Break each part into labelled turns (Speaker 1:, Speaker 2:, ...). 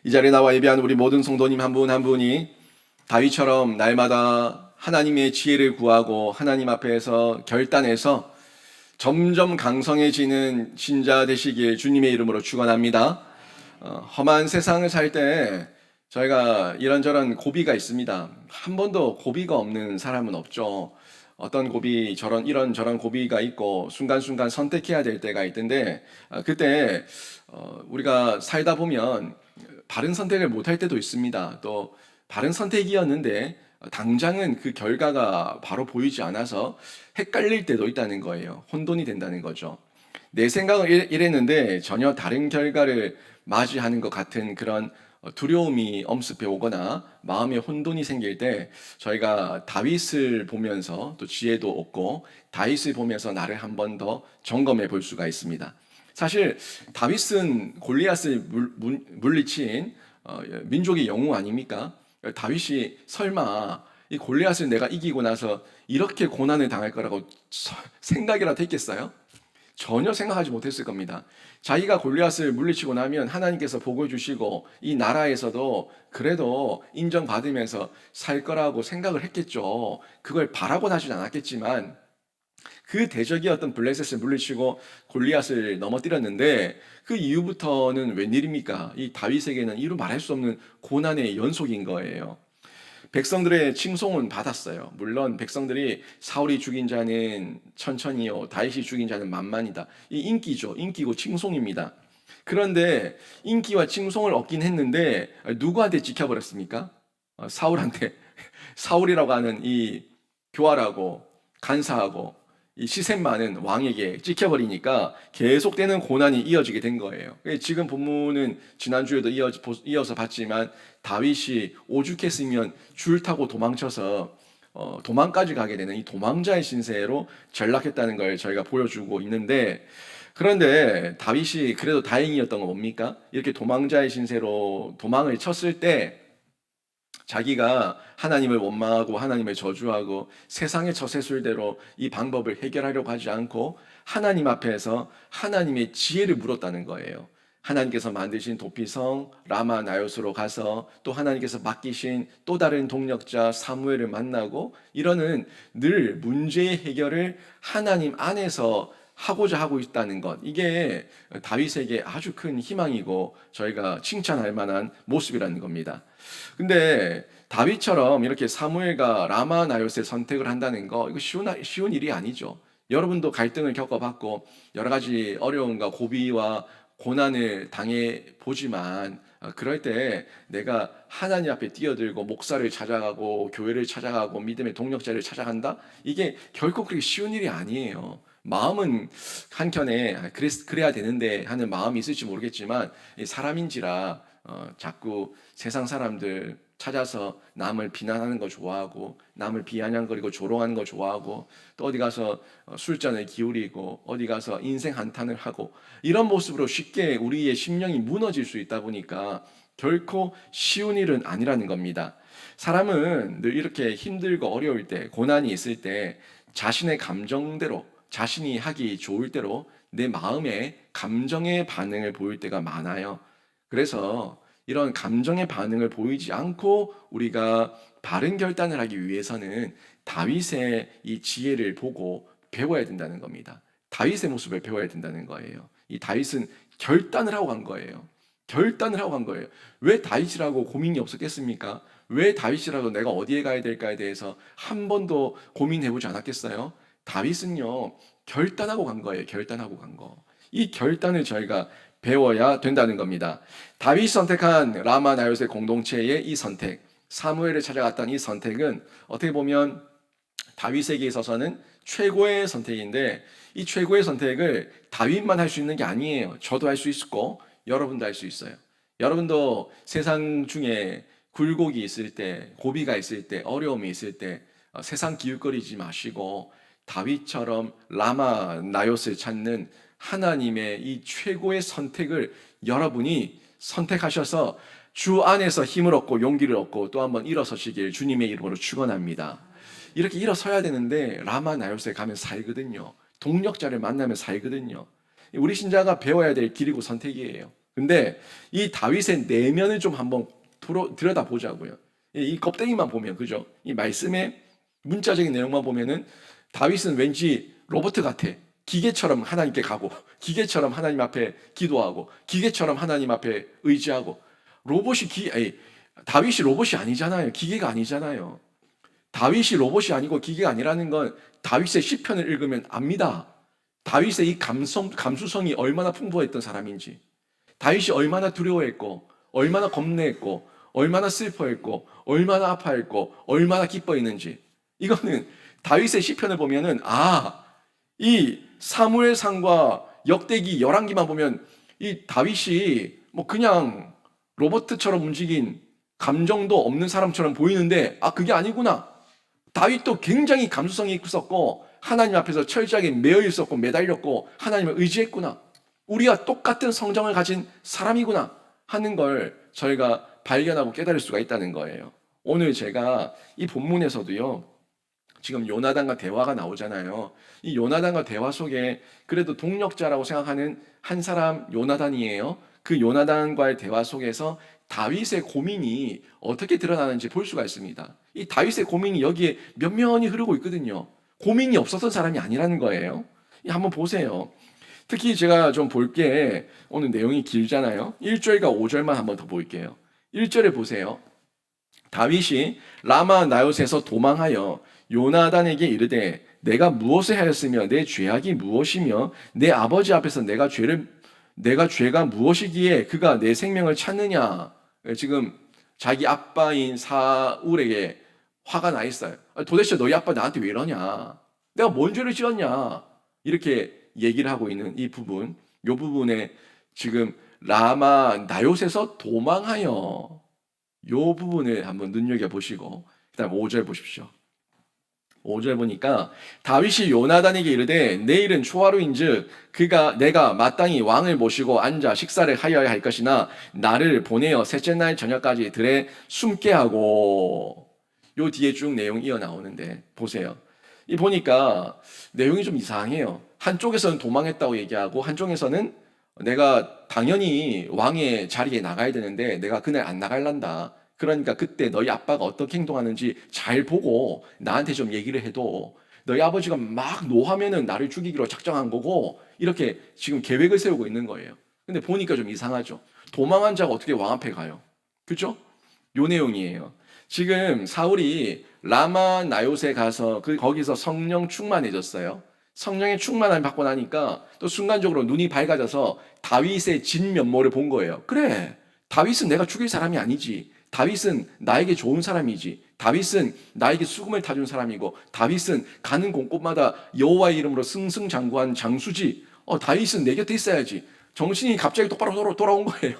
Speaker 1: 이 자리에 나와 예배한 우리 모든 성도님 한 분 한 분이 다윗처럼 날마다 하나님의 지혜를 구하고 하나님 앞에서 결단해서 점점 강성해지는 신자 되시길 주님의 이름으로 축원합니다. 험한 세상을 살 때 저희가 이런저런 고비가 있습니다. 한 번도 고비가 없는 사람은 없죠. 어떤 고비, 이런저런 고비가 있고 순간순간 선택해야 될 때가 있던데 그때 우리가 살다 보면 바른 선택을 못할 때도 있습니다. 또 바른 선택이었는데 당장은 그 결과가 바로 보이지 않아서 헷갈릴 때도 있다는 거예요. 혼돈이 된다는 거죠. 내 생각은 이랬는데 전혀 다른 결과를 맞이하는 것 같은 그런 두려움이 엄습해 오거나 마음에 혼돈이 생길 때 저희가 다윗을 보면서 또 지혜도 얻고 다윗을 보면서 나를 한 번 더 점검해 볼 수가 있습니다. 사실 다윗은 골리앗을 물리친 민족의 영웅 아닙니까? 다윗이 설마 이 골리앗을 내가 이기고 나서 이렇게 고난을 당할 거라고 생각이라도 했겠어요? 전혀 생각하지 못했을 겁니다. 자기가 골리앗을 물리치고 나면 하나님께서 복을 주시고 이 나라에서도 그래도 인정받으면서 살 거라고 생각을 했겠죠. 그걸 바라고 하진 않았겠지만 그 대적이 어떤 블레셋을 물리치고 골리앗을 넘어뜨렸는데 그 이후부터는 웬일입니까? 이 다윗에게는 이루 말할 수 없는 고난의 연속인 거예요. 백성들의 칭송은 받았어요. 물론 백성들이 사울이 죽인 자는 천천히요, 다윗이 죽인 자는 만만이다. 이 인기죠. 인기고 칭송입니다. 그런데 인기와 칭송을 얻긴 했는데 누구한테 지켜버렸습니까? 사울한테. 사울이라고 하는 이 교활하고 간사하고 이 시샘 많은 왕에게 찍혀버리니까 계속되는 고난이 이어지게 된 거예요. 지금 본문은 지난주에도 이어서 봤지만 다윗이 오죽했으면 줄 타고 도망쳐서 도망까지 가게 되는 이 도망자의 신세로 전락했다는 걸 저희가 보여주고 있는데, 그런데 다윗이 그래도 다행이었던 건 뭡니까? 이렇게 도망자의 신세로 도망을 쳤을 때 자기가 하나님을 원망하고 하나님을 저주하고 세상의 처세술대로 이 방법을 해결하려고 하지 않고 하나님 앞에서 하나님의 지혜를 물었다는 거예요. 하나님께서 만드신 도피성 라마 나요스로 가서 또 하나님께서 맡기신 또 다른 동력자 사무엘을 만나고 이러는 늘 문제의 해결을 하나님 안에서 하고자 하고 있다는 것, 이게 다윗에게 아주 큰 희망이고 저희가 칭찬할 만한 모습이라는 겁니다. 근데 다윗처럼 이렇게 사무엘과 라마 나요스의 선택을 한다는 거, 이거 쉬운 일이 아니죠. 여러분도 갈등을 겪어봤고 여러 가지 어려움과 고비와 고난을 당해 보지만 그럴 때 내가 하나님 앞에 뛰어들고 목사를 찾아가고 교회를 찾아가고 믿음의 동력자를 찾아간다? 이게 결코 그렇게 쉬운 일이 아니에요. 마음은 한켠에 그래야 되는데 하는 마음이 있을지 모르겠지만 사람인지라 자꾸 세상 사람들 찾아서 남을 비난하는 거 좋아하고 남을 비아냥거리고 조롱하는 거 좋아하고 또 어디 가서 술잔을 기울이고 어디 가서 인생 한탄을 하고 이런 모습으로 쉽게 우리의 심령이 무너질 수 있다 보니까 결코 쉬운 일은 아니라는 겁니다. 사람은 늘 이렇게 힘들고 어려울 때 고난이 있을 때 자신의 감정대로 자신이 하기 좋을 대로 내 마음의 감정의 반응을 보일 때가 많아요. 그래서 이런 감정의 반응을 보이지 않고 우리가 바른 결단을 하기 위해서는 다윗의 이 지혜를 보고 배워야 된다는 겁니다. 다윗의 모습을 배워야 된다는 거예요. 이 다윗은 결단을 하고 간 거예요. 결단을 하고 간 거예요. 왜 다윗이라고 고민이 없었겠습니까? 왜 다윗이라도 내가 어디에 가야 될까에 대해서 한 번도 고민해보지 않았겠어요? 다윗은요, 결단하고 간 거예요. 결단하고 간 거. 이 결단을 저희가 배워야 된다는 겁니다. 다윗이 선택한 라마 나요스의 공동체의 이 선택, 사무엘을 찾아갔던 이 선택은 어떻게 보면 다윗에게 있어서는 최고의 선택인데 이 최고의 선택을 다윗만 할 수 있는 게 아니에요. 저도 할 수 있고 여러분도 할 수 있어요. 여러분도 세상 중에 굴곡이 있을 때, 고비가 있을 때, 어려움이 있을 때 세상 기웃거리지 마시고 다윗처럼 라마 나요스를 찾는 하나님의 이 최고의 선택을 여러분이 선택하셔서 주 안에서 힘을 얻고 용기를 얻고 또 한번 일어서시길 주님의 이름으로 축원합니다. 이렇게 일어서야 되는데 라마 나요스에 가면 살거든요. 동력자를 만나면 살거든요. 우리 신자가 배워야 될 길이고 선택이에요. 근데 이 다윗의 내면을 좀 한번 들여다보자고요. 이 껍데기만 보면, 그죠? 이 말씀의 문자적인 내용만 보면은 다윗은 왠지 로봇 같아. 기계처럼 하나님께 가고, 기계처럼 하나님 앞에 기도하고, 기계처럼 하나님 앞에 의지하고. 다윗이 로봇이 아니잖아요. 기계가 아니잖아요. 다윗이 로봇이 아니고 기계가 아니라는 건 다윗의 시편을 읽으면 압니다. 다윗의 이 감수성이 얼마나 풍부했던 사람인지, 다윗이 얼마나 두려워했고, 얼마나 겁내했고, 얼마나 슬퍼했고, 얼마나 아파했고, 얼마나 기뻐했는지. 이거는 다윗의 시편을 보면은 이 사무엘상과 역대기 열왕기만 보면 이 다윗이 뭐 그냥 로봇처럼 움직인 감정도 없는 사람처럼 보이는데 그게 아니구나. 다윗도 굉장히 감수성이 있었고 하나님 앞에서 철저하게 매여 있었고 매달렸고 하나님을 의지했구나. 우리가 똑같은 성정을 가진 사람이구나 하는 걸 저희가 발견하고 깨달을 수가 있다는 거예요. 오늘 제가 이 본문에서도요, 지금 요나단과 대화가 나오잖아요. 이 요나단과 대화 속에 그래도 동력자라고 생각하는 한 사람 요나단이에요. 그 요나단과의 대화 속에서 다윗의 고민이 어떻게 드러나는지 볼 수가 있습니다. 이 다윗의 고민이 여기에 면면히 흐르고 있거든요. 고민이 없었던 사람이 아니라는 거예요. 한번 보세요. 특히 제가 좀 볼게, 오늘 내용이 길잖아요. 1절과 5절만 한번 더 볼게요. 1절에 보세요. 다윗이 라마 나요스에서 도망하여 요나단에게 이르되 내가 무엇을 하였으며 내 죄악이 무엇이며 내 아버지 앞에서 내가 죄가 무엇이기에 그가 내 생명을 찾느냐. 지금 자기 아빠인 사울에게 화가 나 있어요. 도대체 너희 아빠 나한테 왜 이러냐? 내가 뭔 죄를 지었냐? 이렇게 얘기를 하고 있는 이 부분, 이 부분에 지금 라마 나요스에서 도망하여, 이 부분을 한번 눈여겨보시고 그다음 5절 보십시오. 5절 보니까 다윗이 요나단에게 이르되 내일은 초하루인즉 내가 마땅히 왕을 모시고 앉아 식사를 하여야 할 것이나 나를 보내어 셋째 날 저녁까지 들에 숨게 하고. 요 뒤에 쭉 내용 이어 나오는데 보세요. 이 보니까 내용이 좀 이상해요. 한쪽에서는 도망했다고 얘기하고 한쪽에서는 내가 당연히 왕의 자리에 나가야 되는데 내가 그날 안 나갈란다. 그러니까 그때 너희 아빠가 어떻게 행동하는지 잘 보고 나한테 좀 얘기를 해도 너희 아버지가 막 노하면은 나를 죽이기로 작정한 거고, 이렇게 지금 계획을 세우고 있는 거예요. 근데 보니까 좀 이상하죠. 도망한 자가 어떻게 왕 앞에 가요? 그죠? 요 내용이에요. 지금 사울이 라마 나요스에 가서 거기서 성령 충만해졌어요. 성령의 충만함을 받고 나니까 또 순간적으로 눈이 밝아져서 다윗의 진면모를 본 거예요. 그래, 다윗은 내가 죽일 사람이 아니지. 다윗은 나에게 좋은 사람이지. 다윗은 나에게 수금을 타준 사람이고 다윗은 가는 곳곳마다 여호와의 이름으로 승승장구한 장수지. 다윗은 내 곁에 있어야지. 정신이 갑자기 똑바로 돌아온 거예요.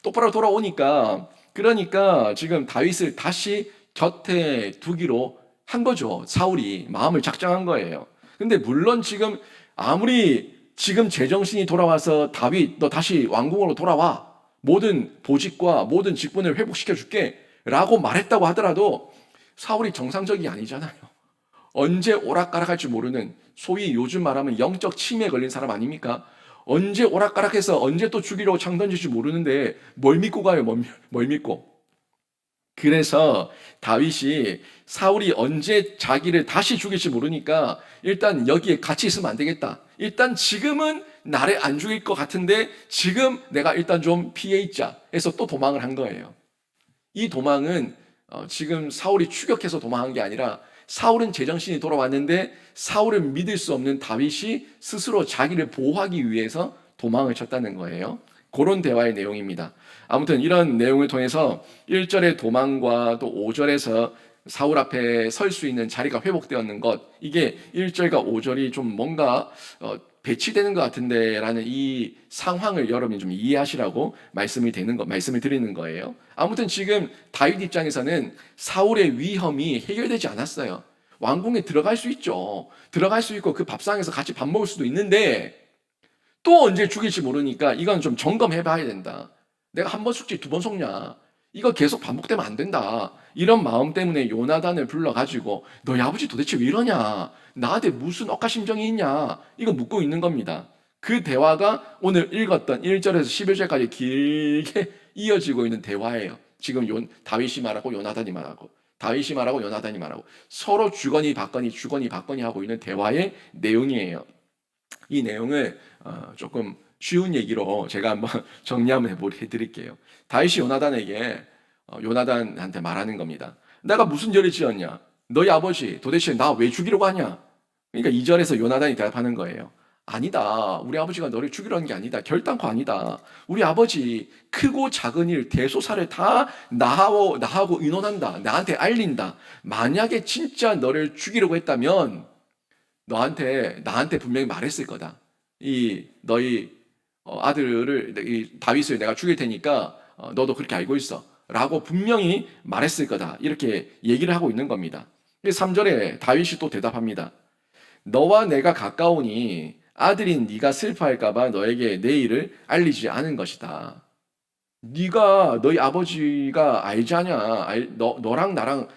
Speaker 1: 똑바로 돌아오니까, 그러니까 지금 다윗을 다시 곁에 두기로 한 거죠. 사울이 마음을 작정한 거예요. 근데 물론 지금 아무리 지금 제정신이 돌아와서 다윗 너 다시 왕궁으로 돌아와, 모든 보직과 모든 직분을 회복시켜 줄게 라고 말했다고 하더라도 사울이 정상적이 아니잖아요. 언제 오락가락할지 모르는, 소위 요즘 말하면 영적 치매에 걸린 사람 아닙니까? 언제 오락가락해서 언제 또 죽이려고 창 던질지 모르는데 뭘 믿고 가요? 뭘 믿고. 그래서 다윗이 사울이 언제 자기를 다시 죽일지 모르니까 일단 여기에 같이 있으면 안 되겠다. 일단 지금은 나를 안 죽일 것 같은데 지금 내가 일단 좀 피해 있자 해서 또 도망을 한 거예요. 이 도망은 지금 사울이 추격해서 도망한 게 아니라 사울은 제정신이 돌아왔는데 사울을 믿을 수 없는 다윗이 스스로 자기를 보호하기 위해서 도망을 쳤다는 거예요. 그런 대화의 내용입니다. 아무튼 이런 내용을 통해서 1절의 도망과 또 5절에서 사울 앞에 설 수 있는 자리가 회복되었는 것, 이게 1절과 5절이 좀 뭔가 배치되는 것 같은데 라는 이 상황을 여러분이 좀 이해하시라고 말씀을 드리는 거예요. 아무튼 지금 다윗 입장에서는 사울의 위험이 해결되지 않았어요. 왕궁에 들어갈 수 있죠. 들어갈 수 있고 그 밥상에서 같이 밥 먹을 수도 있는데 또 언제 죽일지 모르니까 이건 좀 점검해 봐야 된다. 내가 한 번 속지 두 번 속냐? 이거 계속 반복되면 안 된다. 이런 마음 때문에 요나단을 불러가지고 너희 아버지 도대체 왜 이러냐? 나한테 무슨 억하심정이 있냐? 이거 묻고 있는 겁니다. 그 대화가 오늘 읽었던 1절에서 11절까지 길게 이어지고 있는 대화예요. 지금 다윗이 말하고 요나단이 말하고 다윗이 말하고 요나단이 말하고 서로 주거니 받거니 하고 있는 대화의 내용이에요. 이 내용을 조금 쉬운 얘기로 제가 한번 정리 한번 해드릴게요. 다윗이 요나단한테 말하는 겁니다. 내가 무슨 죄를 지었냐? 너희 아버지 도대체 나 왜 죽이려고 하냐? 그러니까 2절에서 요나단이 대답하는 거예요. 아니다. 우리 아버지가 너를 죽이려는 게 아니다. 결단코 아니다. 우리 아버지 크고 작은 일, 대소사를 다 나하고 의논한다. 나한테 알린다. 만약에 진짜 너를 죽이려고 했다면 나한테 분명히 말했을 거다. 너희 아들을 다윗을 내가 죽일 테니까 너도 그렇게 알고 있어. 라고 분명히 말했을 거다. 이렇게 얘기를 하고 있는 겁니다. 3절에 다윗이 또 대답합니다. 너와 내가 가까우니 아들인 네가 슬퍼할까 봐 너에게 내 일을 알리지 않은 것이다. 너희 아버지가 알지 않냐? 너랑 나랑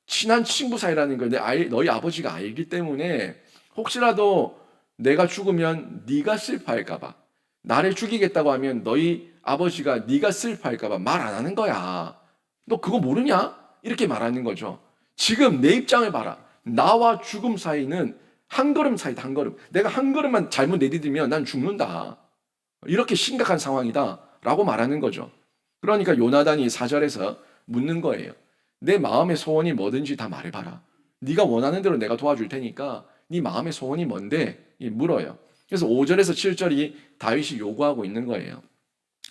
Speaker 1: 친한 친구 사이라는 걸 너희 아버지가 알기 때문에 혹시라도 내가 죽으면 네가 슬퍼할까 봐 나를 죽이겠다고 하면 너희 아버지가 네가 슬퍼할까 봐 말 안 하는 거야. 너 그거 모르냐? 이렇게 말하는 거죠. 지금 내 입장을 봐라. 나와 죽음 사이는 한 걸음 사이다, 한 걸음. 내가 한 걸음만 잘못 내디디면 난 죽는다. 이렇게 심각한 상황이다. 라고 말하는 거죠. 그러니까 요나단이 4절에서 묻는 거예요. 내 마음의 소원이 뭐든지 다 말해봐라. 네가 원하는 대로 내가 도와줄 테니까 네 마음의 소원이 뭔데? 물어요. 그래서 5절에서 7절이 다윗이 요구하고 있는 거예요.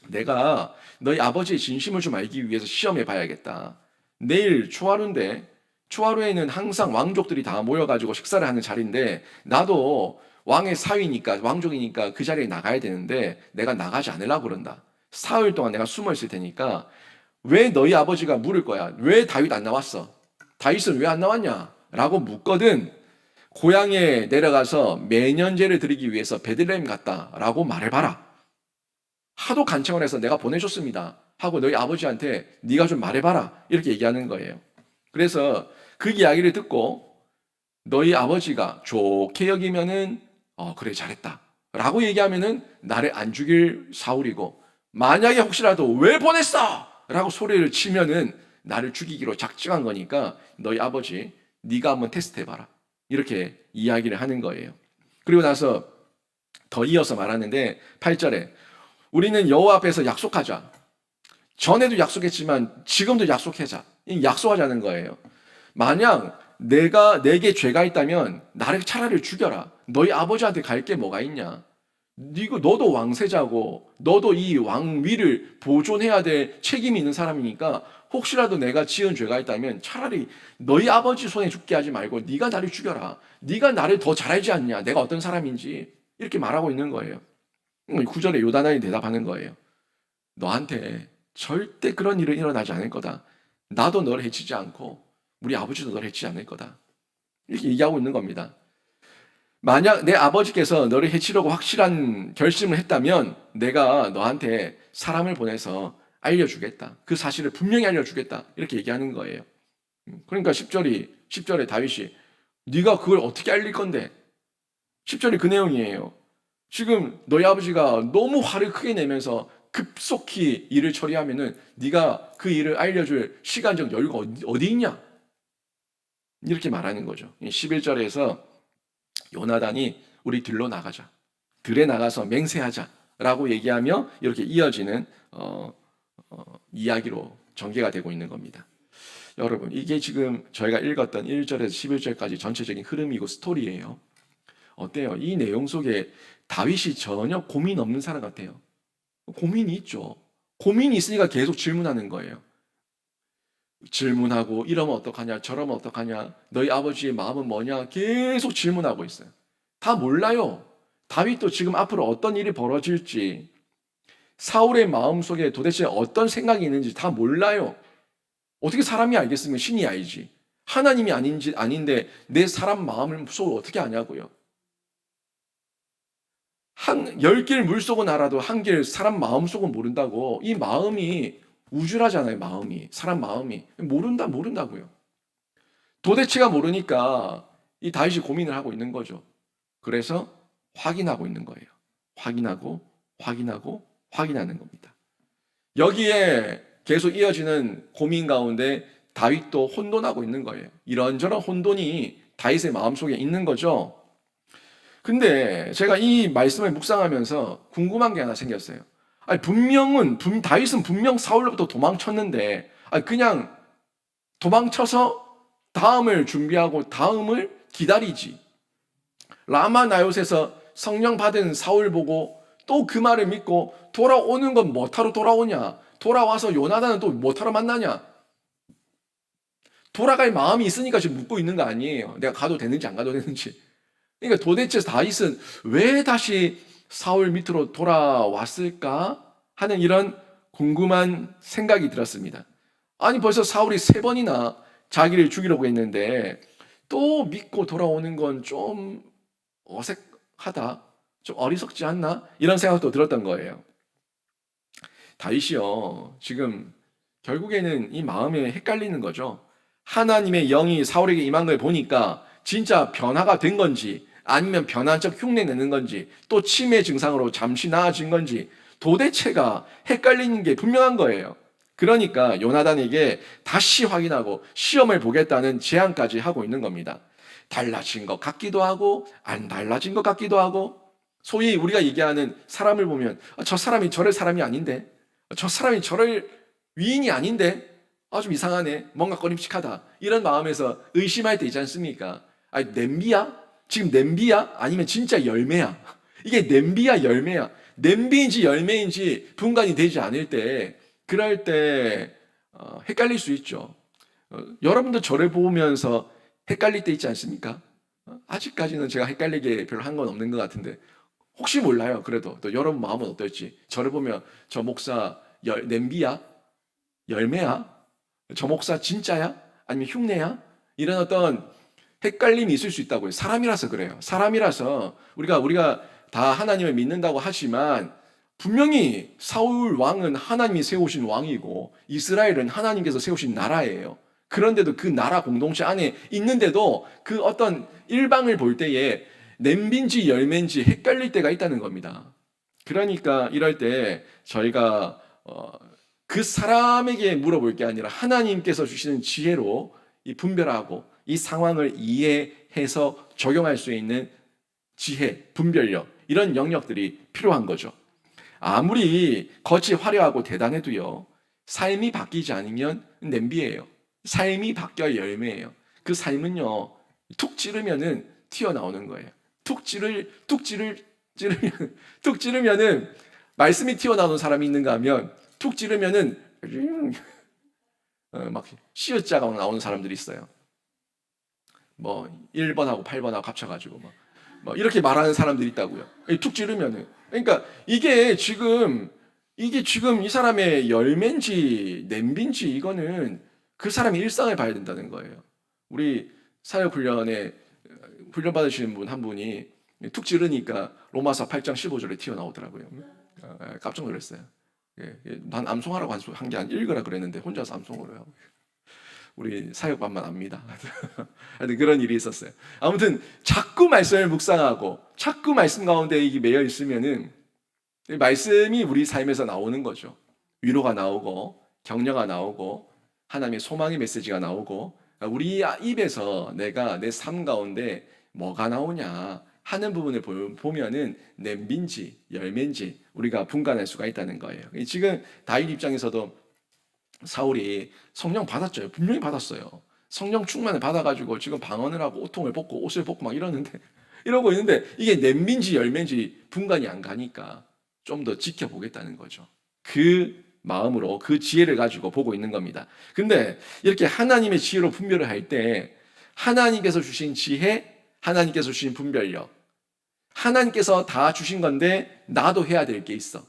Speaker 1: 내가 너희 아버지의 진심을 좀 알기 위해서 시험해 봐야겠다. 내일 초하루인데 초하루에는 항상 왕족들이 다 모여가지고 식사를 하는 자리인데 나도 왕의 사위니까 왕족이니까 그 자리에 나가야 되는데 내가 나가지 않으려고 그런다. 사흘 동안 내가 숨어 있을 테니까 왜 너희 아버지가 물을 거야? 왜 다윗 안 나왔어? 다윗은 왜 안 나왔냐? 라고 묻거든 고향에 내려가서 매년제를 드리기 위해서 베들레헴 갔다라고 말해봐라. 하도 간청을 해서 내가 보내줬습니다 하고 너희 아버지한테 네가 좀 말해봐라 이렇게 얘기하는 거예요. 그래서 그 이야기를 듣고 너희 아버지가 좋게 여기면은 그래 잘했다 라고 얘기하면은 나를 안 죽일 사울이고 만약에 혹시라도 왜 보냈어 라고 소리를 치면은 나를 죽이기로 작정한 거니까 너희 아버지 네가 한번 테스트 해봐라 이렇게 이야기를 하는 거예요. 그리고 나서 더 이어서 말하는데 8절에 우리는 여호와 앞에서 약속하자. 전에도 약속했지만 지금도 약속하자. 약속하자는 거예요. 만약 내게 죄가 있다면 나를 차라리 죽여라. 너희 아버지한테 갈 게 뭐가 있냐? 너도 왕세자고 너도 이 왕위를 보존해야 될 책임이 있는 사람이니까 혹시라도 내가 지은 죄가 있다면 차라리 너희 아버지 손에 죽게 하지 말고 네가 나를 죽여라. 네가 나를 더 잘 알지 않냐? 내가 어떤 사람인지 이렇게 말하고 있는 거예요. 9절에 요나단이 대답하는 거예요. 너한테 절대 그런 일은 일어나지 않을 거다. 나도 너를 해치지 않고 우리 아버지도 너를 해치지 않을 거다. 이렇게 얘기하고 있는 겁니다. 만약 내 아버지께서 너를 해치려고 확실한 결심을 했다면 내가 너한테 사람을 보내서 알려주겠다. 그 사실을 분명히 알려주겠다. 이렇게 얘기하는 거예요. 그러니까 10절에 다윗이 네가 그걸 어떻게 알릴 건데? 10절이 그 내용이에요. 지금 너희 아버지가 너무 화를 크게 내면서 급속히 일을 처리하면은 네가 그 일을 알려줄 시간적 여유가 어디 있냐? 이렇게 말하는 거죠. 11절에서 요나단이 우리 들로 나가자. 들에 나가서 맹세하자라고 얘기하며 이렇게 이어지는 이야기로 전개가 되고 있는 겁니다. 여러분, 이게 지금 저희가 읽었던 1절에서 11절까지 전체적인 흐름이고 스토리예요. 어때요? 이 내용 속에 다윗이 전혀 고민 없는 사람 같아요. 고민이 있죠. 고민이 있으니까 계속 질문하는 거예요. 질문하고 이러면 어떡하냐 저러면 어떡하냐 너희 아버지의 마음은 뭐냐 계속 질문하고 있어요. 다 몰라요. 다윗도 지금 앞으로 어떤 일이 벌어질지 사울의 마음속에 도대체 어떤 생각이 있는지 다 몰라요. 어떻게 사람이 알겠으면 신이 알지. 하나님이 아닌데 내 사람 마음을 속을 어떻게 아냐고요. 10길 물속은 알아도 1길 사람 마음속은 모른다고. 이 마음이 우쭐하잖아요. 마음이 사람 마음이 모른다고요. 도대체가 모르니까 이 다윗이 고민을 하고 있는 거죠. 그래서 확인하고 있는 거예요. 확인하고 확인하고 확인하는 겁니다. 여기에 계속 이어지는 고민 가운데 다윗도 혼돈하고 있는 거예요. 이런저런 혼돈이 다윗의 마음속에 있는 거죠. 근데 제가 이 말씀을 묵상하면서 궁금한 게 하나 생겼어요. 아니 다윗은 분명 사울로부터 도망쳤는데 그냥 도망쳐서 다음을 준비하고 다음을 기다리지. 라마 나요스에서 성령 받은 사울 보고 또 그 말을 믿고 돌아오는 건 뭐하러 돌아오냐? 돌아와서 요나단은 또 뭐하러 만나냐? 돌아갈 마음이 있으니까 지금 묻고 있는 거 아니에요. 내가 가도 되는지 안 가도 되는지. 그러니까 도대체 다윗은 왜 다시 사울 밑으로 돌아왔을까 하는 이런 궁금한 생각이 들었습니다. 아니 벌써 사울이 3번이나 자기를 죽이려고 했는데 또 믿고 돌아오는 건 좀 어색하다, 좀 어리석지 않나 이런 생각도 들었던 거예요. 다윗이요 지금 결국에는 이 마음에 헷갈리는 거죠. 하나님의 영이 사울에게 임한 걸 보니까 진짜 변화가 된 건지 아니면 변한 척 흉내내는 건지 또 치매 증상으로 잠시 나아진 건지 도대체가 헷갈리는 게 분명한 거예요. 그러니까 요나단에게 다시 확인하고 시험을 보겠다는 제안까지 하고 있는 겁니다. 달라진 것 같기도 하고 안 달라진 것 같기도 하고 소위 우리가 얘기하는 사람을 보면 저 사람이 저럴 사람이 아닌데 저 사람이 저럴 위인이 아닌데 좀 이상하네 뭔가 꺼림칙하다 이런 마음에서 의심할 때 있지 않습니까? 냄비야? 지금 냄비야? 아니면 진짜 열매야? 이게 냄비야 열매야? 냄비인지 열매인지 분간이 되지 않을 때 그럴 때 헷갈릴 수 있죠. 여러분도 저를 보면서 헷갈릴 때 있지 않습니까? 아직까지는 제가 헷갈리게 별로 한 건 없는 것 같은데 혹시 몰라요. 그래도 또 여러분 마음은 어떨지. 저를 보면 저 목사 냄비야? 열매야? 저 목사 진짜야? 아니면 흉내야? 이런 어떤 헷갈림이 있을 수 있다고요. 사람이라서 그래요. 사람이라서 우리가 다 하나님을 믿는다고 하지만 분명히 사울 왕은 하나님이 세우신 왕이고 이스라엘은 하나님께서 세우신 나라예요. 그런데도 그 나라 공동체 안에 있는데도 그 어떤 일방을 볼 때에 냄비인지 열매인지 헷갈릴 때가 있다는 겁니다. 그러니까 이럴 때 저희가 그 사람에게 물어볼 게 아니라 하나님께서 주시는 지혜로 이 분별하고 이 상황을 이해해서 적용할 수 있는 지혜, 분별력 이런 영역들이 필요한 거죠. 아무리 겉이 화려하고 대단해도요. 삶이 바뀌지 않으면 냄비예요. 삶이 바뀌어야 열매예요. 그 삶은요. 툭 찌르면은 튀어나오는 거예요. 툭 찌르면은 말씀이 튀어나오는 사람이 있는가 하면 툭 찌르면은 막 씨앗자가 나오는 사람들이 있어요. 뭐 1번하고 8번하고 합쳐가지고 뭐 이렇게 말하는 사람들이 있다고요. 툭 찌르면은 그러니까 이게 지금 이 사람의 열매인지 냄비인지 이거는 그 사람의 일상을 봐야 된다는 거예요. 우리 사역훈련에 훈련 받으시는 분 한 분이 툭 찌르니까 로마서 8장 15절에 튀어나오더라고요. 깜짝 놀랐어요. 난 암송하라고 한 게 아니라 읽으라 그랬는데 혼자서 암송을 해요. 우리 사역반만 압니다. 하여튼 그런 일이 있었어요. 아무튼 자꾸 말씀을 묵상하고 자꾸 말씀 가운데 이게 매여 있으면은 말씀이 우리 삶에서 나오는 거죠. 위로가 나오고 격려가 나오고 하나님의 소망의 메시지가 나오고 우리 입에서 내가 내 삶 가운데 뭐가 나오냐 하는 부분을 보면은 냄비인지 열매인지 우리가 분간할 수가 있다는 거예요. 지금 다윗 입장에서도 사울이 성령 받았죠. 분명히 받았어요. 성령 충만을 받아가지고 지금 방언을 하고 옷통을 벗고 옷을 벗고 막 이러고 있는데 이게 냄비인지 열매인지 분간이 안 가니까 좀 더 지켜보겠다는 거죠. 그 마음으로 그 지혜를 가지고 보고 있는 겁니다. 근데 이렇게 하나님의 지혜로 분별을 할 때 하나님께서 주신 지혜, 하나님께서 주신 분별력, 하나님께서 다 주신 건데 나도 해야 될 게 있어.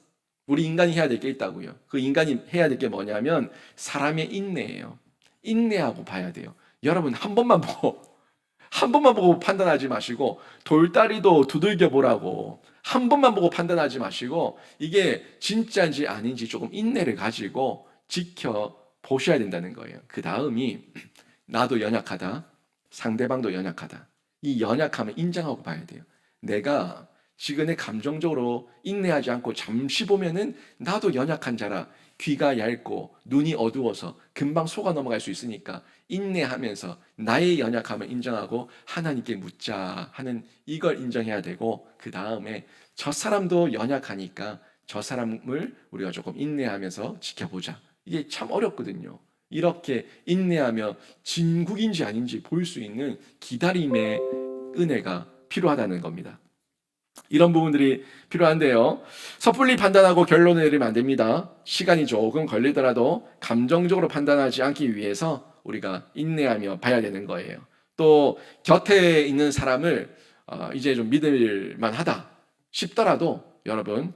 Speaker 1: 우리 인간이 해야 될 게 있다고요. 그 인간이 해야 될 게 뭐냐면 사람의 인내예요. 인내하고 봐야 돼요. 여러분 한 번만 보고 판단하지 마시고 돌다리도 두들겨 보라고 한 번만 보고 판단하지 마시고 이게 진짜인지 아닌지 조금 인내를 가지고 지켜보셔야 된다는 거예요. 그 다음이 나도 연약하다. 상대방도 연약하다. 이 연약함을 인정하고 봐야 돼요. 내가 시근에 감정적으로 인내하지 않고 잠시 보면은 나도 연약한 자라, 귀가 얇고 눈이 어두워서 금방 속아 넘어갈 수 있으니까 인내하면서 나의 연약함을 인정하고 하나님께 묻자 하는 이걸 인정해야 되고, 그 다음에 저 사람도 연약하니까 저 사람을 우리가 조금 인내하면서 지켜보자. 이게 참 어렵거든요. 이렇게 인내하며 진국인지 아닌지 볼 수 있는 기다림의 은혜가 필요하다는 겁니다. 이런 부분들이 필요한데요. 섣불리 판단하고 결론을 내리면 안 됩니다. 시간이 조금 걸리더라도 감정적으로 판단하지 않기 위해서 우리가 인내하며 봐야 되는 거예요. 또 곁에 있는 사람을 이제 좀 믿을 만하다 싶더라도 여러분,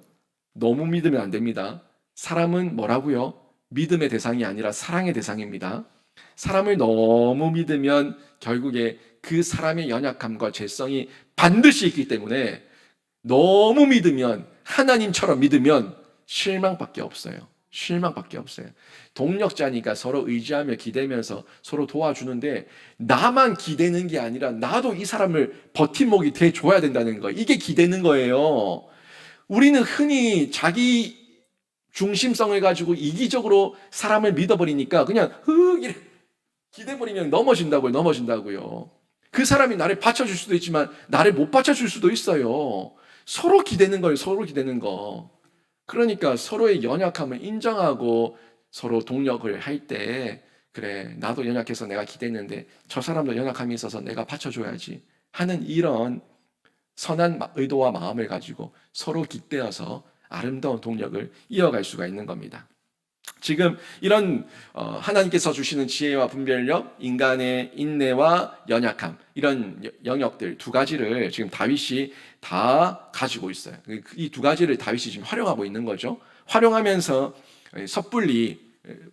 Speaker 1: 너무 믿으면 안 됩니다. 사람은 뭐라고요? 믿음의 대상이 아니라 사랑의 대상입니다. 사람을 너무 믿으면 결국에 그 사람의 연약함과 죄성이 반드시 있기 때문에, 너무 믿으면, 하나님처럼 믿으면 실망밖에 없어요. 실망밖에 없어요. 동력자니까 서로 의지하며 기대면서 서로 도와주는데, 나만 기대는 게 아니라 나도 이 사람을 버팀목이 돼 줘야 된다는 거. 이게 기대는 거예요. 우리는 흔히 자기 중심성을 가지고 이기적으로 사람을 믿어버리니까 그냥 이래 기대버리면 넘어진다고요. 그 사람이 나를 받쳐줄 수도 있지만 나를 못 받쳐줄 수도 있어요. 서로 기대는 거예요. 서로 기대는 거. 그러니까 서로의 연약함을 인정하고 서로 동력을 할 때, 그래, 나도 연약해서 내가 기대했는데 저 사람도 연약함이 있어서 내가 받쳐줘야지 하는 이런 선한 의도와 마음을 가지고 서로 깃대어서 아름다운 동력을 이어갈 수가 있는 겁니다. 지금 이런 하나님께서 주시는 지혜와 분별력, 인간의 인내와 연약함, 이런 영역들 두 가지를 지금 다윗이 다 가지고 있어요. 이 두 가지를 다윗이 지금 활용하고 있는 거죠. 활용하면서 섣불리,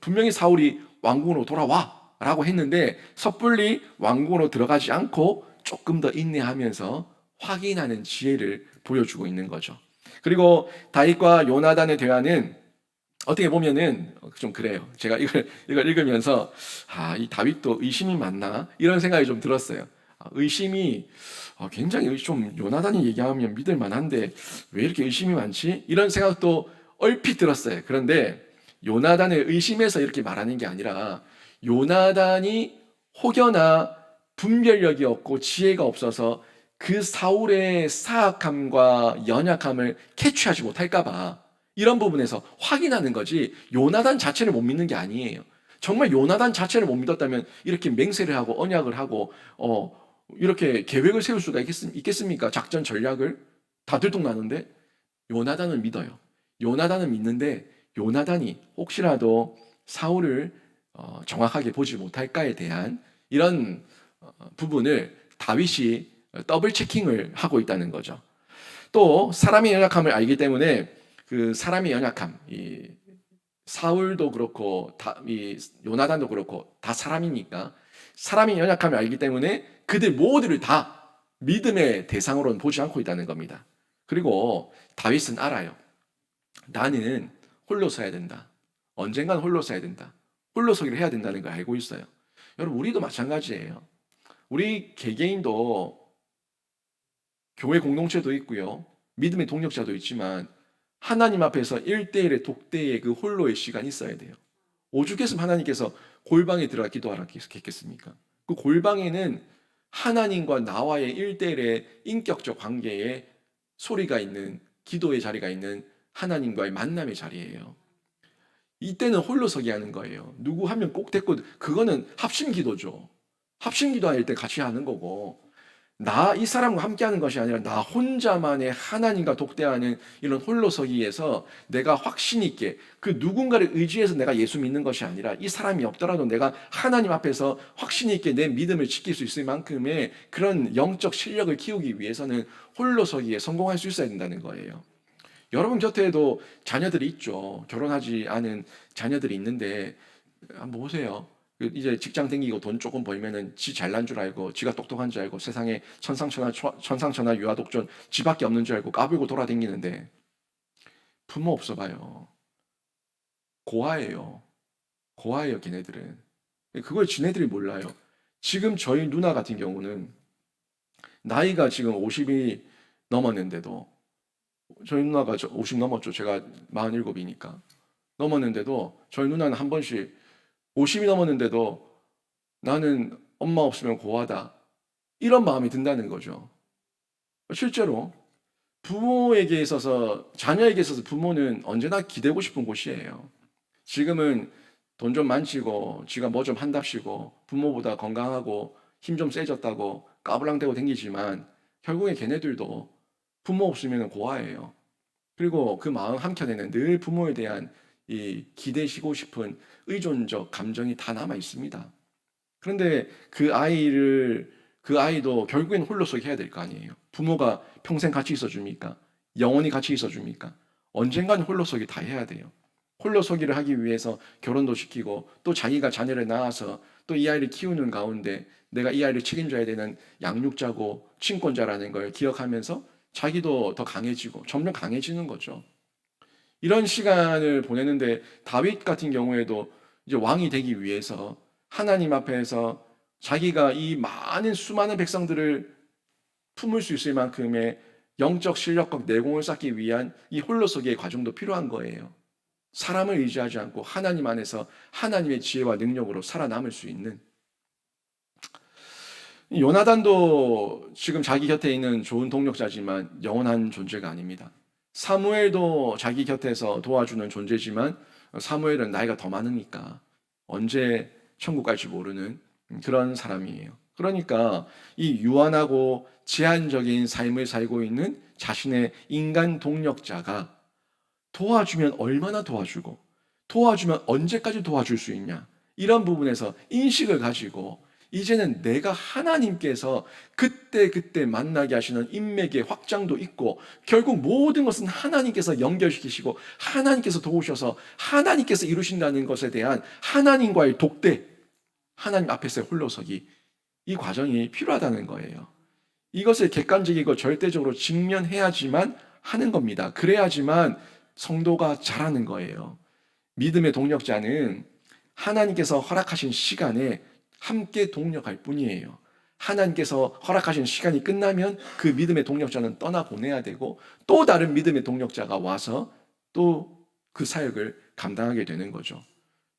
Speaker 1: 분명히 사울이 왕궁으로 돌아와 라고 했는데 섣불리 왕궁으로 들어가지 않고 조금 더 인내하면서 확인하는 지혜를 보여주고 있는 거죠. 그리고 다윗과 요나단의 대화는 어떻게 보면은 좀 그래요. 제가 이걸 읽으면서 이 다윗도 의심이 많나 이런 생각이 좀 들었어요. 의심이 굉장히 좀 요나단이 얘기하면 믿을 만한데 왜 이렇게 의심이 많지? 이런 생각도 얼핏 들었어요. 그런데 요나단의 의심에서 이렇게 말하는 게 아니라, 요나단이 혹여나 분별력이 없고 지혜가 없어서 그 사울의 사악함과 연약함을 캐치하지 못할까봐 이런 부분에서 확인하는 거지, 요나단 자체를 못 믿는 게 아니에요. 정말 요나단 자체를 못 믿었다면 이렇게 맹세를 하고 언약을 하고 이렇게 계획을 세울 수가 있겠습니까? 작전 전략을 다 들통나는데. 요나단은 믿어요. 요나단은 믿는데 요나단이 혹시라도 사울을 정확하게 보지 못할까에 대한 이런 부분을 다윗이 더블 체킹을 하고 있다는 거죠. 또 사람의 연약함을 알기 때문에 그 사람의 연약함, 이 사울도 그렇고 이 요나단도 그렇고 다 사람이니까 사람의 연약함을 알기 때문에 그들 모두를 다 믿음의 대상으로는 보지 않고 있다는 겁니다. 그리고 다윗은 알아요. 나는 홀로 서야 된다. 언젠간 홀로 서야 된다. 홀로 서기를 해야 된다는 걸 알고 있어요. 여러분, 우리도 마찬가지예요. 우리 개개인도 교회 공동체도 있고요. 믿음의 동력자도 있지만 하나님 앞에서 1대1의 독대의 그 홀로의 시간이 있어야 돼요. 오죽했으면 하나님께서 골방에 들어가 기도하라 했겠습니까? 그 골방에는 하나님과 나와의 1대1의 인격적 관계에 소리가 있는, 기도의 자리가 있는 하나님과의 만남의 자리예요. 이때는 홀로 서기 하는 거예요. 누구 한 명 꼭 데리고, 그거는 합심 기도죠. 합심 기도할 때 같이 하는 거고, 이 사람과 함께 하는 것이 아니라 나 혼자만의 하나님과 독대하는 이런 홀로서기에서 내가 확신 있게 그 누군가를 의지해서 내가 예수 믿는 것이 아니라, 이 사람이 없더라도 내가 하나님 앞에서 확신 있게 내 믿음을 지킬 수 있을 만큼의 그런 영적 실력을 키우기 위해서는 홀로서기에 성공할 수 있어야 된다는 거예요. 여러분 곁에도 자녀들이 있죠. 결혼하지 않은 자녀들이 있는데 한번 보세요. 이제 직장 다니고 돈 조금 벌면은 지 잘난 줄 알고, 지가 똑똑한 줄 알고, 세상에 천상천하 유아독존 지밖에 없는 줄 알고 까불고 돌아다니는데 부모 없어 봐요. 고아예요. 고아예요, 걔네들은. 그걸 지네들이 몰라요. 지금 저희 누나 같은 경우는 나이가 지금 50이 넘었는데도 저희 누나가 50 넘었죠. 제가 47이니까. 넘었는데도 저희 누나는 한 번씩 50이 넘었는데도 나는 엄마 없으면 고하다. 이런 마음이 든다는 거죠. 실제로 부모에게 있어서, 자녀에게 있어서 부모는 언제나 기대고 싶은 곳이에요. 지금은 돈 좀 많치고 지가 뭐 좀 한답시고 부모보다 건강하고 힘 좀 세졌다고 까불랑대고 댕기지만 결국에 걔네들도 부모 없으면 고아예요. 그리고 그 마음 한켠에는 늘 부모에 대한 이 기대시고 싶은 의존적 감정이 다 남아 있습니다. 그런데 그 아이도 결국엔 홀로서기 해야 될 거 아니에요. 부모가 평생 같이 있어줍니까? 영원히 같이 있어줍니까? 언젠간 홀로서기 다 해야 돼요. 홀로서기를 하기 위해서 결혼도 시키고 또 자기가 자녀를 낳아서 또 이 아이를 키우는 가운데 내가 이 아이를 책임져야 되는 양육자고 친권자라는 걸 기억하면서 자기도 더 강해지고 점점 강해지는 거죠. 이런 시간을 보내는데 다윗 같은 경우에도 이제 왕이 되기 위해서 하나님 앞에서 자기가 이 많은 수많은 백성들을 품을 수 있을 만큼의 영적 실력과 내공을 쌓기 위한 이 홀로서기의 과정도 필요한 거예요. 사람을 의지하지 않고 하나님 안에서 하나님의 지혜와 능력으로 살아남을 수 있는. 요나단도 지금 자기 곁에 있는 좋은 동력자지만 영원한 존재가 아닙니다. 사무엘도 자기 곁에서 도와주는 존재지만 사무엘은 나이가 더 많으니까 언제 천국 갈지 모르는 그런 사람이에요. 그러니까 이 유한하고 제한적인 삶을 살고 있는 자신의 인간 동력자가 도와주면 얼마나 도와주고 도와주면 언제까지 도와줄 수 있냐, 이런 부분에서 인식을 가지고 이제는 내가 하나님께서 그때 만나게 하시는 인맥의 확장도 있고 결국 모든 것은 하나님께서 연결시키시고 하나님께서 도우셔서 하나님께서 이루신다는 것에 대한 하나님과의 독대, 하나님 앞에서의 홀로서기, 이 과정이 필요하다는 거예요. 이것을 객관적이고 절대적으로 직면해야지만 하는 겁니다. 그래야지만 성도가 자라는 거예요. 믿음의 동력자는 하나님께서 허락하신 시간에 함께 동력할 뿐이에요. 하나님께서 허락하신 시간이 끝나면 그 믿음의 동력자는 떠나보내야 되고 또 다른 믿음의 동력자가 와서 또 그 사역을 감당하게 되는 거죠.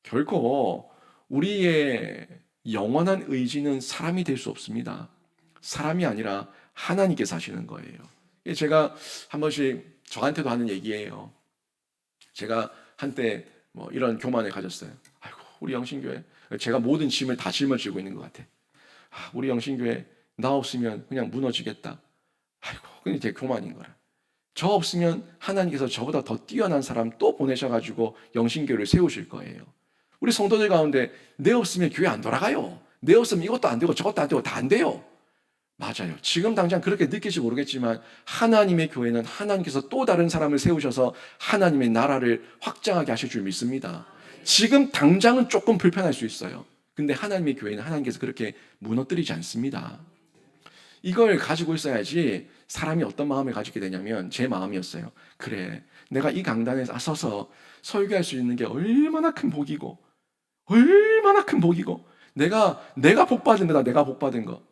Speaker 1: 결코 우리의 영원한 의지는 사람이 될 수 없습니다. 사람이 아니라 하나님께서 하시는 거예요. 제가 한 번씩 저한테도 하는 얘기예요. 제가 한때 뭐 이런 교만을 가졌어요. 아이고, 우리 영신교회, 제가 모든 짐을 다 짊어지고 있는 것 같아. 우리 영신교회 나 없으면 그냥 무너지겠다. 아이고, 그게 제 교만인 거라. 저 없으면 하나님께서 저보다 더 뛰어난 사람 또 보내셔가지고 영신교회를 세우실 거예요. 우리 성도들 가운데 내 없으면 교회 안 돌아가요. 내 없으면 이것도 안 되고 저것도 안 되고 다 안 돼요. 맞아요. 지금 당장 그렇게 느낄지 모르겠지만 하나님의 교회는 하나님께서 또 다른 사람을 세우셔서 하나님의 나라를 확장하게 하실 줄 믿습니다. 지금 당장은 조금 불편할 수 있어요. 근데 하나님의 교회는 하나님께서 그렇게 무너뜨리지 않습니다. 이걸 가지고 있어야지 사람이 어떤 마음을 가지게 되냐면 제 마음이었어요. 그래, 내가 이 강단에 서서 설교할 수 있는 게 얼마나 큰 복이고 얼마나 큰 복이고 내가 복 받은 거다. 내가 복 받은 거.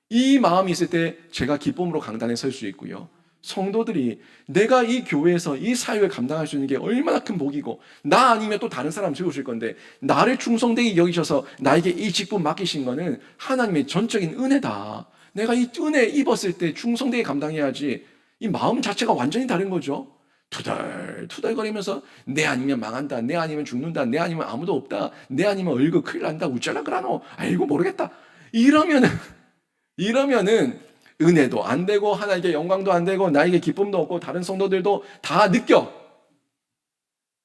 Speaker 1: 이 마음이 있을 때 제가 기쁨으로 강단에 설 수 있고요. 성도들이 내가 이 교회에서 이 사역을 감당할 수 있는 게 얼마나 큰 복이고 나 아니면 또 다른 사람 세우실 건데 나를 충성되게 여기셔서 나에게 이 직분 맡기신 거는 하나님의 전적인 은혜다. 내가 이 은혜 입었을 때 충성되게 감당해야지. 이 마음 자체가 완전히 다른 거죠. 투덜투덜거리면서 내 아니면 망한다, 내 아니면 죽는다, 내 아니면 아무도 없다, 내 아니면 얼굴 큰일 난다, 우짜라 그라노, 아이고 모르겠다. 이러면은 은혜도 안 되고 하나님께 영광도 안 되고 나에게 기쁨도 없고 다른 성도들도 다 느껴요.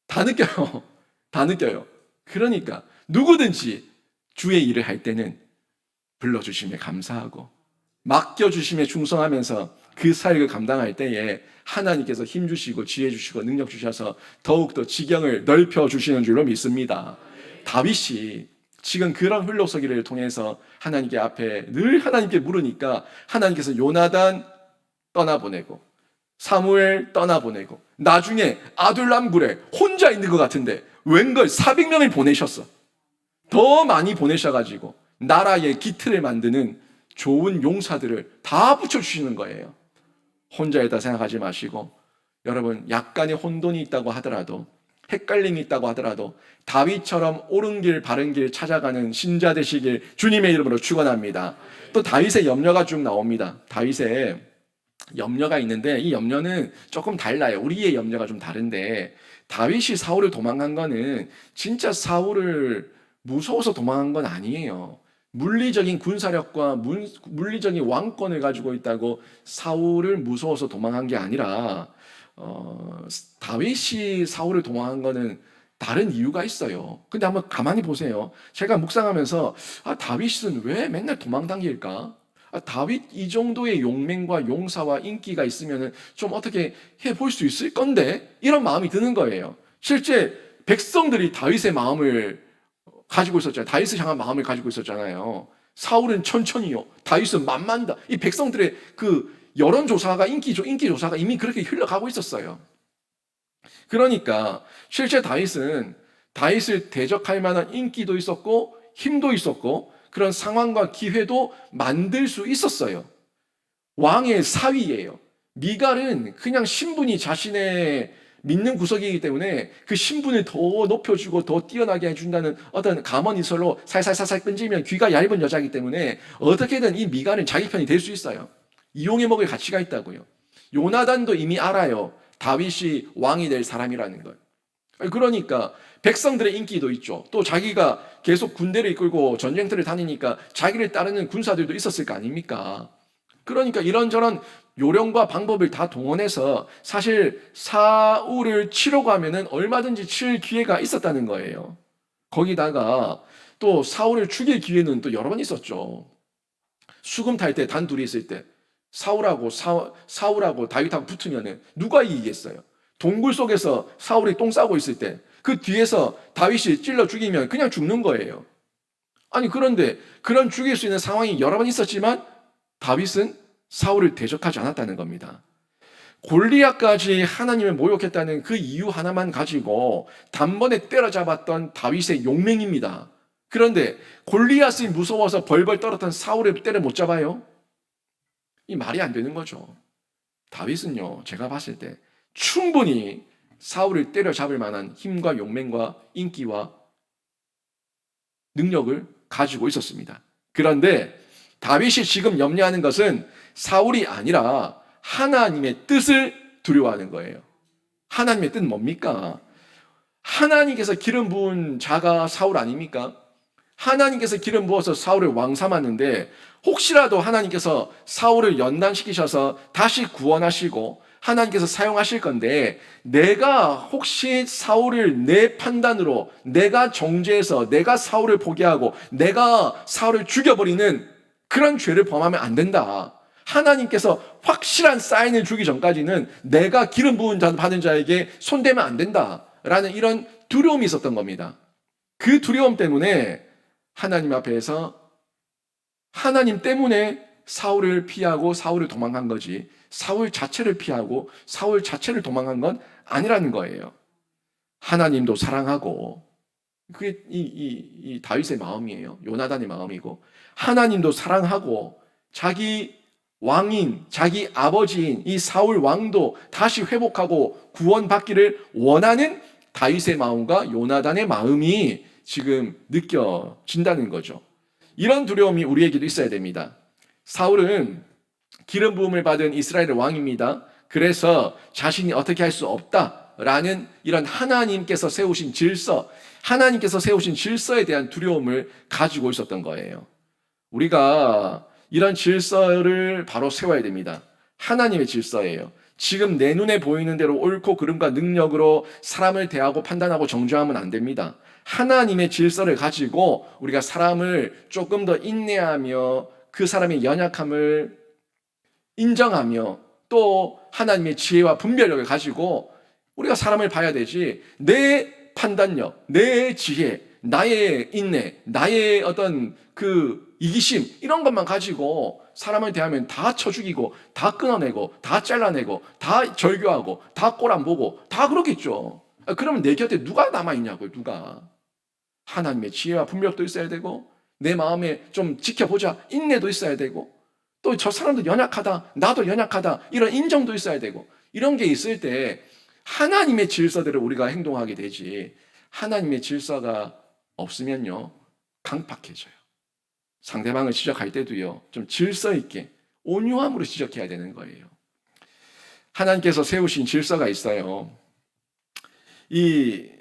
Speaker 1: 다 느껴요. 그러니까 누구든지 주의 일을 할 때는 불러주심에 감사하고 맡겨주심에 충성하면서 그 사역을 감당할 때에 하나님께서 힘 주시고 지혜 주시고 능력 주셔서 더욱더 지경을 넓혀 주시는 줄로 믿습니다. 다윗이 지금 그런 홀로서기를 통해서 하나님께 앞에 늘 하나님께 물으니까 하나님께서 요나단 떠나보내고 사무엘 떠나보내고 나중에 아둘람 굴에 혼자 있는 것 같은데 웬걸 400명을 보내셨어. 더 많이 보내셔가지고 나라의 기틀을 만드는 좋은 용사들을 다 붙여주시는 거예요. 혼자이다 생각하지 마시고 여러분, 약간의 혼돈이 있다고 하더라도, 헷갈림이 있다고 하더라도 다윗처럼 옳은 길 바른 길 찾아가는 신자 되시길 주님의 이름으로 축원합니다. 또 다윗의 염려가 쭉 나옵니다. 다윗의 염려가 있는데 이 염려는 조금 달라요. 우리의 염려가 좀 다른데, 다윗이 사울을 도망간 거는 진짜 사울을 무서워서 도망한 건 아니에요. 물리적인 군사력과 물리적인 왕권을 가지고 있다고 사울을 무서워서 도망한 게 아니라, 다윗이 사울을 도망한 거는 다른 이유가 있어요. 근데 한번 가만히 보세요. 제가 묵상하면서 다윗은 왜 맨날 도망다닐까? 다윗 이 정도의 용맹과 용사와 인기가 있으면 좀 어떻게 해볼 수 있을 건데? 이런 마음이 드는 거예요. 실제 백성들이 다윗의 마음을 가지고 있었잖아요. 다윗을 향한 마음을 가지고 있었잖아요. 사울은 천천히요, 다윗은 만만이다. 이 백성들의 그 여론조사가 인기조사가 이미 그렇게 흘러가고 있었어요. 그러니까 실제 다윗은 다윗을 대적할 만한 인기도 있었고 힘도 있었고 그런 상황과 기회도 만들 수 있었어요. 왕의 사위예요. 미갈은 그냥 신분이 자신의 믿는 구석이기 때문에 그 신분을 더 높여주고 더 뛰어나게 해준다는 어떤 감언이설로 살살살살 끈질면 귀가 얇은 여자이기 때문에 어떻게든 이 미갈은 자기 편이 될 수 있어요. 이용해 먹을 가치가 있다고요. 요나단도 이미 알아요. 다윗이 왕이 될 사람이라는 걸. 그러니까 백성들의 인기도 있죠. 또 자기가 계속 군대를 이끌고 전쟁터를 다니니까 자기를 따르는 군사들도 있었을 거 아닙니까? 그러니까 이런저런 요령과 방법을 다 동원해서 사실 사울을 치려고 하면은 얼마든지 칠 기회가 있었다는 거예요. 거기다가 또 사울을 죽일 기회는 또 여러 번 있었죠. 수금 탈 때 단둘이 있을 때 사울하고 다윗하고 붙으면은 누가 이기겠어요? 동굴 속에서 사울이 똥 싸고 있을 때 그 뒤에서 다윗이 찔러 죽이면 그냥 죽는 거예요. 아니 그런데 그런 죽일 수 있는 상황이 여러 번 있었지만 다윗은 사울을 대적하지 않았다는 겁니다. 골리앗까지 하나님을 모욕했다는 그 이유 하나만 가지고 단번에 때려잡았던 다윗의 용맹입니다. 그런데 골리앗이 무서워서 벌벌 떨었던 사울을 때려 못 잡아요? 이 말이 안 되는 거죠. 다윗은요, 제가 봤을 때 충분히 사울을 때려잡을 만한 힘과 용맹과 인기와 능력을 가지고 있었습니다. 그런데 다윗이 지금 염려하는 것은 사울이 아니라 하나님의 뜻을 두려워하는 거예요. 하나님의 뜻은 뭡니까? 하나님께서 기름 부은 자가 사울 아닙니까? 하나님께서 기름 부어서 사울을 왕 삼았는데 혹시라도 하나님께서 사울을 연단시키셔서 다시 구원하시고 하나님께서 사용하실 건데, 내가 혹시 사울을 내 판단으로 내가 정죄해서 내가 사울을 포기하고 내가 사울을 죽여버리는 그런 죄를 범하면 안 된다. 하나님께서 확실한 사인을 주기 전까지는 내가 기름 부은 자 받은 자에게 손대면 안 된다라는 이런 두려움이 있었던 겁니다. 그 두려움 때문에 하나님 앞에서 하나님 때문에 사울을 피하고 사울을 도망간 거지, 사울 자체를 피하고 사울 자체를 도망간 건 아니라는 거예요. 하나님도 사랑하고, 그게 이 다윗의 마음이에요. 요나단의 마음이고, 하나님도 사랑하고 자기 왕인, 자기 아버지인 이 사울 왕도 다시 회복하고 구원받기를 원하는 다윗의 마음과 요나단의 마음이 지금 느껴진다는 거죠. 이런 두려움이 우리에게도 있어야 됩니다. 사울은 기름 부음을 받은 이스라엘의 왕입니다. 그래서 자신이 어떻게 할 수 없다라는 이런 하나님께서 세우신 질서에 대한 두려움을 가지고 있었던 거예요. 우리가 이런 질서를 바로 세워야 됩니다. 하나님의 질서예요. 지금 내 눈에 보이는 대로 옳고 그름과 능력으로 사람을 대하고 판단하고 정죄하면 안 됩니다. 하나님의 질서를 가지고 우리가 사람을 조금 더 인내하며 그 사람의 연약함을 인정하며 또 하나님의 지혜와 분별력을 가지고 우리가 사람을 봐야 되지, 내 판단력, 내 지혜, 나의 인내, 나의 어떤 그 이기심 이런 것만 가지고 사람을 대하면 다 쳐 죽이고 다 끊어내고 다 잘라내고 다 절교하고 다 꼴 안 보고 다 그렇겠죠. 그러면 내 곁에 누가 남아있냐고요. 누가. 하나님의 지혜와 분별력도 있어야 되고 내 마음에 좀 지켜보자 인내도 있어야 되고 또 저 사람도 연약하다, 나도 연약하다 이런 인정도 있어야 되고 이런 게 있을 때 하나님의 질서대로 우리가 행동하게 되지, 하나님의 질서가 없으면요, 강팍해져요. 상대방을 지적할 때도요, 좀 질서 있게 온유함으로 지적해야 되는 거예요. 하나님께서 세우신 질서가 있어요.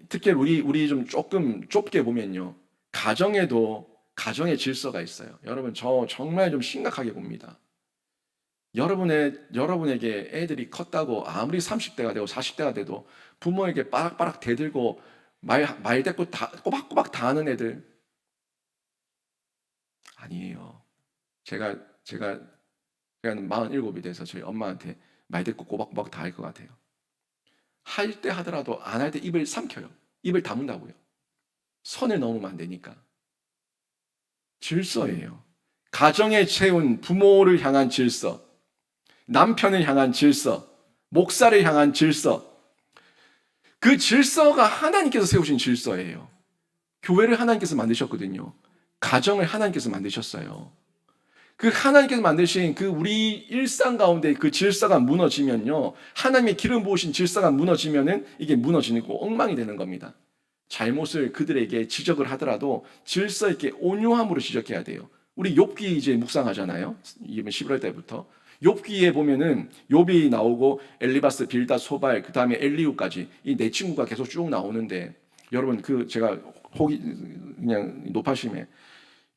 Speaker 1: 특히 우리 좀 조금 좁게 보면요, 가정의 질서가 있어요. 여러분, 저 정말 좀 심각하게 봅니다. 여러분에게 애들이 컸다고 아무리 30대가 되고 40대가 돼도 부모에게 빠락빠락 대들고 말대꾸 꼬박꼬박 다 하는 애들 아니에요. 제가 47이 돼서 저희 엄마한테 말대꾸 꼬박꼬박 다 할 것 같아요. 할 때 하더라도 안 할 때 입을 삼켜요. 입을 다문다고요. 선을 넘으면 안 되니까. 질서예요. 가정에 채운 부모를 향한 질서, 남편을 향한 질서, 목사를 향한 질서, 그 질서가 하나님께서 세우신 질서예요. 교회를 하나님께서 만드셨거든요. 가정을 하나님께서 만드셨어요. 그 하나님께서 만드신 그 우리 일상 가운데 그 질서가 무너지면요, 하나님의 기름 부으신 질서가 무너지면은 이게 무너지는 거 엉망이 되는 겁니다. 잘못을 그들에게 지적을 하더라도 질서 있게 온유함으로 지적해야 돼요. 우리 욥기 이제 묵상하잖아요. 이번 11월 때부터 욥기에 보면은 욥이 나오고 엘리바스, 빌닷, 소발, 그 다음에 엘리후까지 이 네 친구가 계속 쭉 나오는데, 여러분 제가 혹이 그냥 높아심에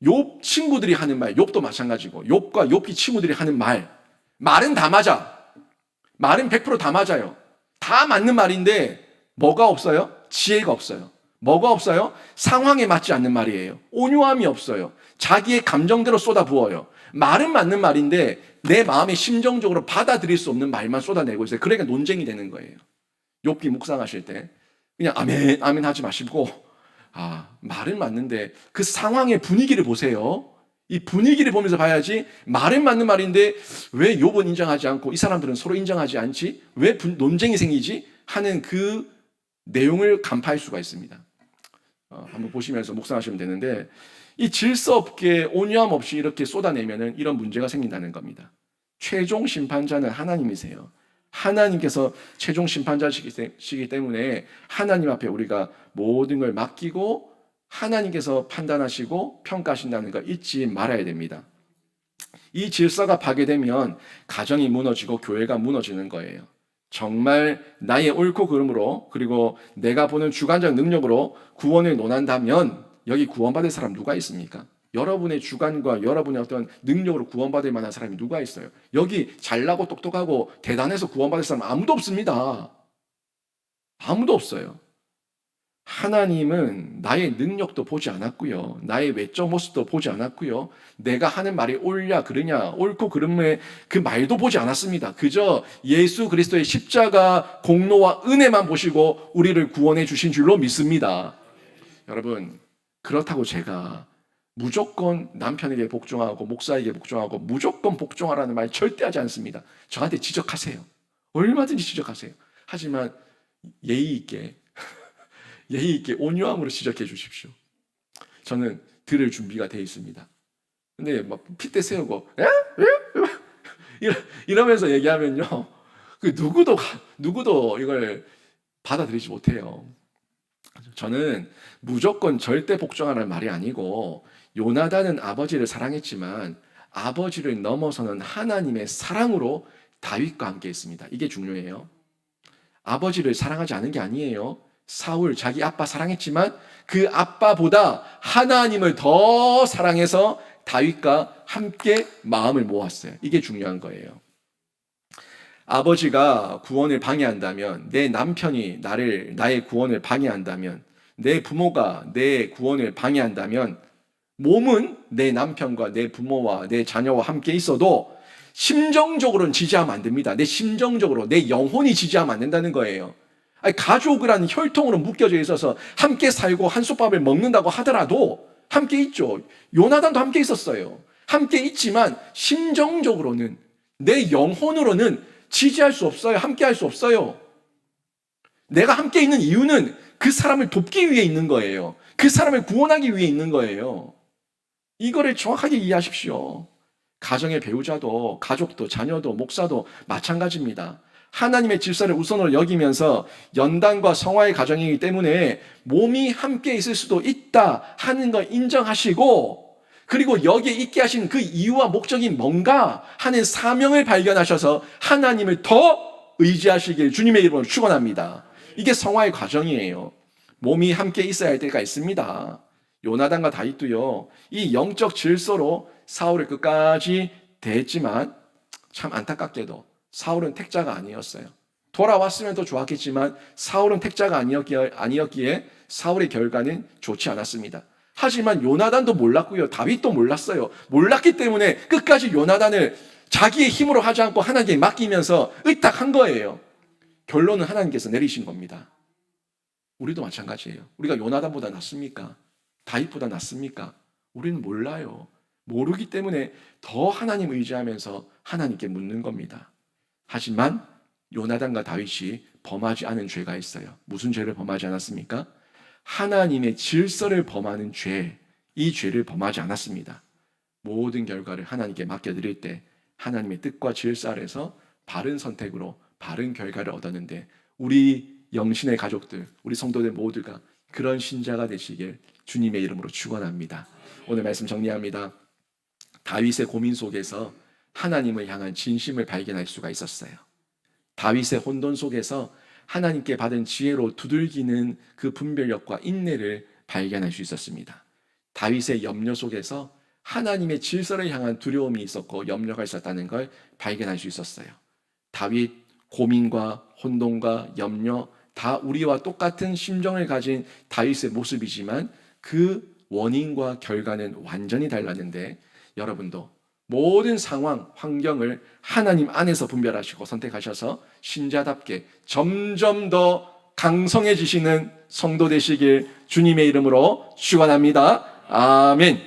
Speaker 1: 욥 친구들이 하는 말, 욥도 마찬가지고 욥과 욥기 친구들이 하는 말은 다 맞아. 말은 100%다 맞아요. 다 맞는 말인데 뭐가 없어요? 지혜가 없어요. 뭐가 없어요? 상황에 맞지 않는 말이에요. 온유함이 없어요. 자기의 감정대로 쏟아부어요. 말은 맞는 말인데 내 마음에 심정적으로 받아들일 수 없는 말만 쏟아내고 있어요. 그러니까 논쟁이 되는 거예요. 욥기 묵상하실 때 그냥 아멘 아멘 하지 마시고, 말은 맞는데 그 상황의 분위기를 보세요. 이 분위기를 보면서 봐야지, 말은 맞는 말인데 왜 욥은 인정하지 않고 이 사람들은 서로 인정하지 않지? 왜 논쟁이 생기지? 하는 그 내용을 간파할 수가 있습니다. 한번 보시면서 묵상하시면 되는데, 이 질서 없게 온유함 없이 이렇게 쏟아내면은 이런 문제가 생긴다는 겁니다. 최종 심판자는 하나님이세요. 하나님께서 최종 심판자시기 때문에 하나님 앞에 우리가 모든 걸 맡기고 하나님께서 판단하시고 평가하신다는 거 잊지 말아야 됩니다. 이 질서가 파괴되면 가정이 무너지고 교회가 무너지는 거예요. 정말 나의 옳고 그름으로, 그리고 내가 보는 주관적 능력으로 구원을 논한다면 여기 구원받을 사람 누가 있습니까? 여러분의 주관과 여러분의 어떤 능력으로 구원받을 만한 사람이 누가 있어요? 여기 잘나고 똑똑하고 대단해서 구원받을 사람 아무도 없습니다. 아무도 없어요. 하나님은 나의 능력도 보지 않았고요, 나의 외적 모습도 보지 않았고요, 내가 하는 말이 옳냐 그르냐, 옳고 그름의 그 말도 보지 않았습니다. 그저 예수 그리스도의 십자가 공로와 은혜만 보시고 우리를 구원해 주신 줄로 믿습니다. 여러분, 그렇다고 제가 무조건 남편에게 복종하고 목사에게 복종하고 무조건 복종하라는 말 절대 하지 않습니다. 저한테 지적하세요. 얼마든지 지적하세요. 하지만 예의 있게 온유함으로 지적해 주십시오. 저는 들을 준비가 되어 있습니다. 근데 막 핏대 세우고 이러면서 얘기하면요, 그 누구도 이걸 받아들이지 못해요. 저는 무조건 절대 복종하라는 말이 아니고, 요나단은 아버지를 사랑했지만 아버지를 넘어서는 하나님의 사랑으로 다윗과 함께 했습니다. 이게 중요해요. 아버지를 사랑하지 않은 게 아니에요. 사울 자기 아빠 사랑했지만 그 아빠보다 하나님을 더 사랑해서 다윗과 함께 마음을 모았어요. 이게 중요한 거예요. 아버지가 구원을 방해한다면, 내 남편이 나의 구원을 방해한다면, 내 부모가 내 구원을 방해한다면, 몸은 내 남편과 내 부모와 내 자녀와 함께 있어도 심정적으로는 지지하면 안 됩니다. 내 심정적으로, 내 영혼이 지지하면 안 된다는 거예요. 가족이라는 혈통으로 묶여져 있어서 함께 살고 한솥밥을 먹는다고 하더라도 함께 있죠. 요나단도 함께 있었어요. 함께 있지만 심정적으로는, 내 영혼으로는 지지할 수 없어요. 함께 할 수 없어요. 내가 함께 있는 이유는 그 사람을 돕기 위해 있는 거예요. 그 사람을 구원하기 위해 있는 거예요. 이거를 정확하게 이해하십시오. 가정의 배우자도, 가족도, 자녀도, 목사도 마찬가지입니다. 하나님의 질서를 우선으로 여기면서 연단과 성화의 과정이기 때문에 몸이 함께 있을 수도 있다 하는 걸 인정하시고, 그리고 여기에 있게 하신 그 이유와 목적이 뭔가 하는 사명을 발견하셔서 하나님을 더 의지하시길 주님의 이름으로 축원합니다. 이게 성화의 과정이에요. 몸이 함께 있어야 할 때가 있습니다. 요나단과 다윗도요, 이 영적 질서로 사울을 끝까지 대했지만 참 안타깝게도 사울은 택자가 아니었어요. 돌아왔으면 더 좋았겠지만 사울은 택자가 아니었기에 사울의 결과는 좋지 않았습니다. 하지만 요나단도 몰랐고요, 다윗도 몰랐어요. 몰랐기 때문에 끝까지 요나단을 자기의 힘으로 하지 않고 하나님께 맡기면서 의탁한 거예요. 결론은 하나님께서 내리신 겁니다. 우리도 마찬가지예요. 우리가 요나단보다 낫습니까? 다윗보다 낫습니까? 우리는 몰라요. 모르기 때문에 더 하나님 의지하면서 하나님께 묻는 겁니다. 하지만 요나단과 다윗이 범하지 않은 죄가 있어요. 무슨 죄를 범하지 않았습니까? 하나님의 질서를 범하는 죄, 이 죄를 범하지 않았습니다. 모든 결과를 하나님께 맡겨드릴 때 하나님의 뜻과 질서 아래서 바른 선택으로 바른 결과를 얻었는데, 우리 영신의 가족들, 우리 성도들 모두가 그런 신자가 되시길 주님의 이름으로 축원합니다. 오늘 말씀 정리합니다. 다윗의 고민 속에서 하나님을 향한 진심을 발견할 수가 있었어요. 다윗의 혼돈 속에서 하나님께 받은 지혜로 두들기는 그 분별력과 인내를 발견할 수 있었습니다. 다윗의 염려 속에서 하나님의 질서를 향한 두려움이 있었고 염려가 있었다는 걸 발견할 수 있었어요. 다윗 고민과 혼돈과 염려 다 우리와 똑같은 심정을 가진 다윗의 모습이지만 그 원인과 결과는 완전히 달랐는데, 여러분도 모든 상황, 환경을 하나님 안에서 분별하시고 선택하셔서 신자답게 점점 더 강성해지시는 성도 되시길 주님의 이름으로 축원합니다. 아멘.